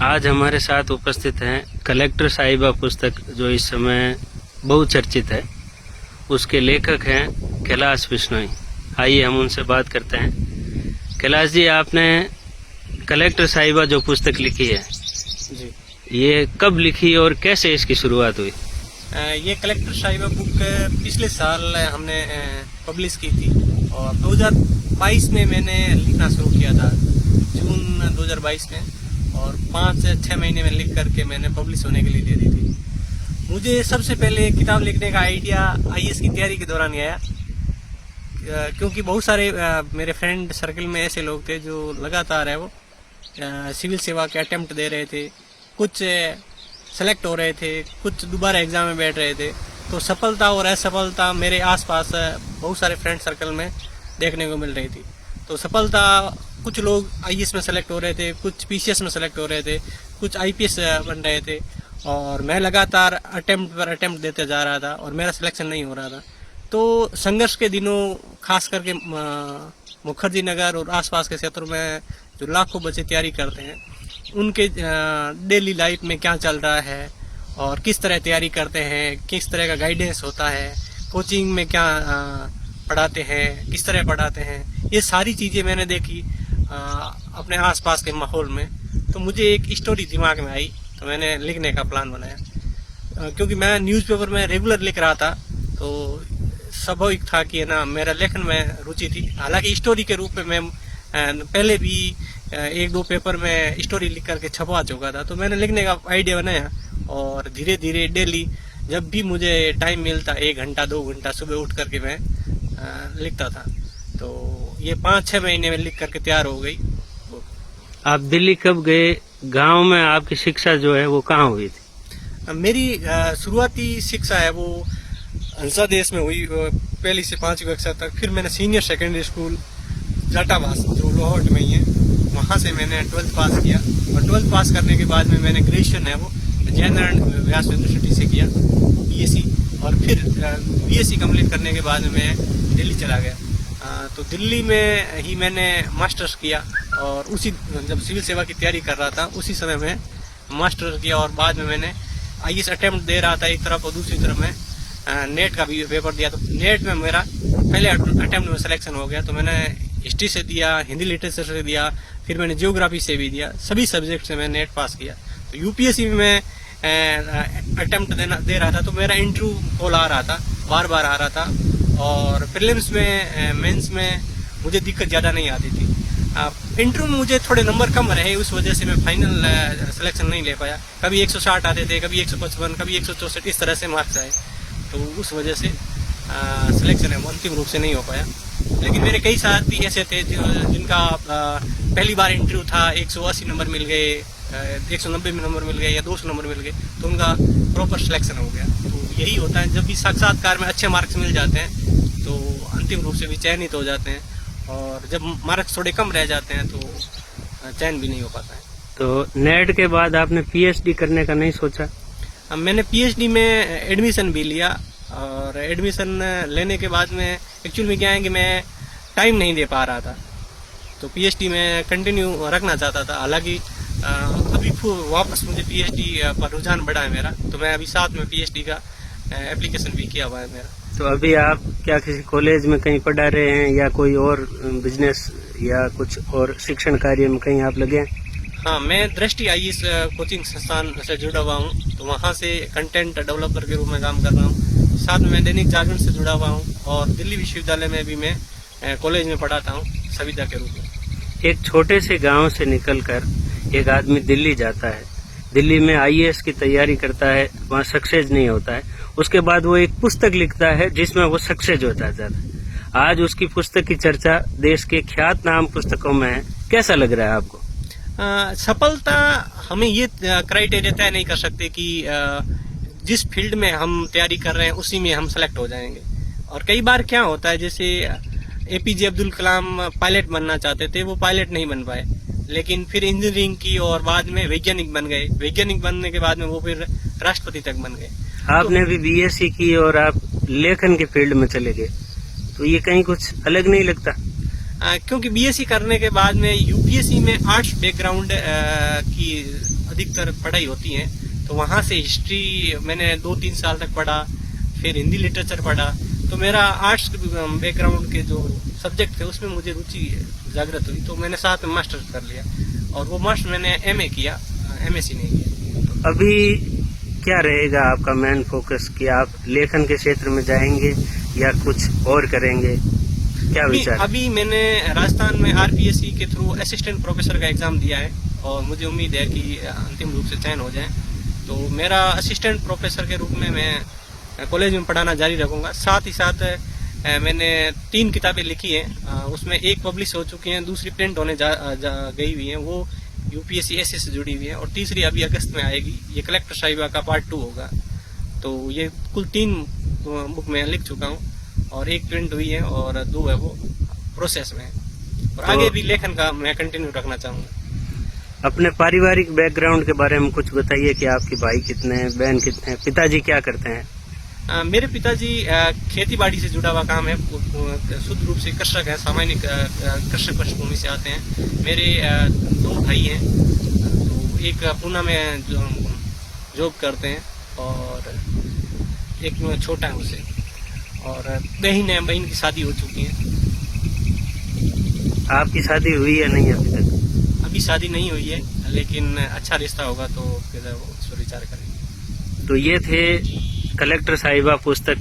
आज हमारे साथ उपस्थित हैं कलेक्टर साहिबा पुस्तक, जो इस समय बहुचर्चित है। उसके लेखक हैं कैलाश बिश्नोई। आइए हम उनसे बात करते हैं। कैलाश जी, आपने कलेक्टर साहिबा जो पुस्तक लिखी है जी, ये कब लिखी और कैसे इसकी शुरुआत हुई? ये कलेक्टर साहिबा बुक पिछले साल हमने पब्लिश की थी और 2022 में मैंने लिखना शुरू किया था, जून 2022 में, और 5-6 महीने में लिख करके मैंने पब्लिश होने के लिए दे दी थी। मुझे सबसे पहले किताब लिखने का आइडिया आईएएस की तैयारी के दौरान ही आया, क्योंकि बहुत सारे मेरे फ्रेंड सर्कल में ऐसे लोग थे जो लगातार है वो सिविल सेवा के अटेम्प्ट दे रहे थे, कुछ सेलेक्ट हो रहे थे, कुछ दोबारा एग्जाम में बैठ रहे थे। तो सफलता और असफलता मेरे आसपास बहुत सारे फ्रेंड सर्कल में देखने को मिल रही थी। तो सफलता, कुछ लोग आईएएस में सेलेक्ट हो रहे थे, कुछ पीसीएस में सेलेक्ट हो रहे थे, कुछ आईपीएस बन रहे थे, और मैं लगातार अटेम्प्ट पर अटेम्प्ट देते जा रहा था और मेरा सिलेक्शन नहीं हो रहा था। तो संघर्ष के दिनों, खास करके मुखर्जी नगर और आसपास के क्षेत्रों में जो लाखों बच्चे तैयारी करते हैं, उनके डेली लाइफ में क्या चल रहा है और किस तरह तैयारी करते हैं, किस तरह का गाइडेंस होता है, कोचिंग में क्या पढ़ाते हैं, किस तरह पढ़ाते हैं, ये सारी चीज़ें मैंने देखी अपने आसपास के माहौल में। तो मुझे एक स्टोरी दिमाग में आई, तो मैंने लिखने का प्लान बनाया। क्योंकि मैं न्यूज़पेपर में रेगुलर लिख रहा था, तो स्वाभाविक था कि ना मेरा लेखन में रुचि थी। हालांकि स्टोरी के रूप में मैं पहले भी 1-2 पेपर में स्टोरी लिख करके छपवा चुका था। तो मैंने लिखने का आइडिया बनाया और धीरे धीरे डेली जब भी मुझे टाइम मिलता, 1 घंटा 2 घंटा सुबह उठ करके मैं लिखता था। तो ये 5-6 महीने में लिख करके तैयार हो गई। आप दिल्ली कब गए? गांव में आपकी शिक्षा जो है वो कहाँ हुई थी? मेरी शुरुआती शिक्षा है वो हंसा देश में हुई, पहली से 5वीं कक्षा तक। फिर मैंने सीनियर सेकेंडरी स्कूल जाटावास, जो लोहाट में ही है, वहाँ से मैंने 12th पास किया। और 12th पास करने के बाद में मैंने ग्रेजुएशन है वो जयनारायण व्यास यूनिवर्सिटी से किया, बीएससी। और फिर बीएससी कंप्लीट करने के बाद में मैं दिल्ली चला गया। तो दिल्ली में ही मैंने मास्टर्स किया, और उसी जब सिविल सेवा की तैयारी कर रहा था उसी समय में मास्टर्स किया। और बाद में मैंने आईएएस अटेम्प्ट दे रहा था एक तरफ, और दूसरी तरफ मैं नेट का भी पेपर दिया। तो नेट में मेरा पहले अटेम्प्ट में सिलेक्शन हो गया। तो मैंने हिस्ट्री से दिया, हिंदी लिटरेचर से दिया, फिर मैंने जियोग्राफी से भी दिया। सभी सब्जेक्ट से मैं नेट पास किया। तो यूपीएससी में मैं अटेम्प्ट दे रहा था, तो मेरा इंटरव्यू कॉल आ रहा था, बार बार आ रहा था। और प्रीलिम्स में, मेंस में मुझे दिक्कत ज़्यादा नहीं आती थी। इंटरव्यू में मुझे थोड़े नंबर कम रहे, उस वजह से मैं फाइनल सिलेक्शन नहीं ले पाया। कभी 160 आते थे, कभी 155, कभी 164, इस तरह से मार्क्स आए। तो उस वजह से सिलेक्शन है वो अंतिम रूप से नहीं हो पाया। लेकिन मेरे कई साथी ऐसे थे जिनका पहली बार इंटरव्यू था, 180 नंबर मिल गए, 190 नंबर मिल गए या 200 नंबर मिल गए, तो उनका प्रॉपर सिलेक्शन हो गया। तो यही होता है, जब भी साक्षात्कार में अच्छे मार्क्स मिल जाते हैं तो अंतिम रूप से भी चयनित हो जाते हैं, और जब मार्क्स थोड़े कम रह जाते हैं तो चयन भी नहीं हो पाता है। तो नेट के बाद आपने पीएचडी करने का नहीं सोचा? मैंने पीएचडी में एडमिशन भी लिया, और एडमिशन लेने के बाद में एक्चुअल में क्या है कि मैं टाइम नहीं दे पा रहा था। तो पीएचडी में कंटिन्यू रखना चाहता था। हालांकि अभी वापस मुझे पीएचडी पर रुझान बढ़ा है मेरा, तो मैं अभी साथ में पीएचडी का एप्लीकेशन भी किया हुआ है मेरा। तो अभी आप क्या किसी कॉलेज में कहीं पढ़ा रहे हैं, या कोई और बिजनेस या कुछ और शिक्षण कार्य में कहीं आप लगे हैं? हाँ, मैं दृष्टि आईएएस कोचिंग संस्थान से जुड़ा हुआ हूँ। तो वहाँ से कंटेंट डेवलपर के रूप में काम कर रहा हूँ। साथ में मैं दैनिक जागरण से जुड़ा हुआ हूँ, और दिल्ली विश्वविद्यालय में भी मैं कॉलेज में पढ़ाता हूँ संविदा के रूप में। एक छोटे से गांव से निकलकर एक आदमी दिल्ली जाता है, दिल्ली में आईएएस की तैयारी करता है, वहाँ सक्सेस नहीं होता है। उसके बाद वो एक पुस्तक लिखता है जिसमें वो सक्सेस हो जाता है। आज उसकी पुस्तक की चर्चा देश के ख्यात नाम पुस्तकों में है। कैसा लग रहा है आपको? सफलता हम ये क्राइटेरिया तय नहीं कर सकते कि जिस फील्ड में हम तैयारी कर रहे हैं उसी में हम सेलेक्ट हो जाएंगे। और कई बार क्या होता है, जैसे एपीजे अब्दुल कलाम पायलट बनना चाहते थे, वो पायलट नहीं बन पाए, लेकिन फिर इंजीनियरिंग की और बाद में वैज्ञानिक बन गए। वैज्ञानिक बनने के बाद में वो फिर राष्ट्रपति तक बन गए। आपने भी बीएससी की और आप लेखन के फील्ड में चले गए, तो ये कहीं कुछ अलग नहीं लगता? क्योंकि बीएससी करने के बाद में यूपीएससी में आर्ट्स बैकग्राउंड की अधिकतर पढ़ाई होती है, तो वहाँ से हिस्ट्री मैंने 2-3 साल तक पढ़ा, फिर हिंदी लिटरेचर पढ़ा। तो मेरा आर्ट्स बैकग्राउंड के जो सब्जेक्ट थे उसमें मुझे रुचि जागृत हुई, तो मैंने साथ में मास्टर्स कर लिया और वो मास्टर मैंने एमए किया, एमएससी नहीं किया। अभी क्या रहेगा आपका मेन फोकस, कि आप लेखन के क्षेत्र में जाएंगे या कुछ और करेंगे, क्या विचार? अभी मैंने राजस्थान में आरपीएससी के थ्रू असिस्टेंट प्रोफेसर का एग्जाम दिया है और मुझे उम्मीद है कि अंतिम रूप से चयन हो जाए। तो मेरा असिस्टेंट प्रोफेसर के रूप में मैं कॉलेज में पढ़ाना जारी रखूंगा। साथ ही साथ मैंने 3 किताबें लिखी हैं, उसमें एक पब्लिश हो चुकी हैं, दूसरी प्रिंट होने गई हुई है, वो यूपीएससी एसए से जुड़ी हुई है, और तीसरी अभी अगस्त में आएगी। ये कलेक्टर साहिबा का पार्ट 2 होगा। तो ये कुल 3 बुक मैं लिख चुका हूँ और एक प्रिंट हुई है और 2 है वो प्रोसेस में है, और आगे भी लेखन का मैं कंटिन्यू रखना चाहूँगा। अपने पारिवारिक बैकग्राउंड के बारे में कुछ बताइए कि आपके भाई कितने हैं, बहन कितने हैं, पिताजी क्या करते हैं? मेरे पिताजी खेती बाड़ी से जुड़ा हुआ काम है, शुद्ध रूप से कृषक है, सामान्य कृषक पृष्ठभूमि से आते हैं। मेरे 2 भाई हैं, तो एक पूना में जॉब करते हैं और एक छोटा है उसे, और बहन की शादी हो चुकी है। आपकी शादी हुई या नहीं अभी तक? अभी शादी नहीं हुई है, लेकिन अच्छा रिश्ता होगा तो फिर वो इस पर विचार करेंगे। तो ये थे कलेक्टर साहिबा पुस्तक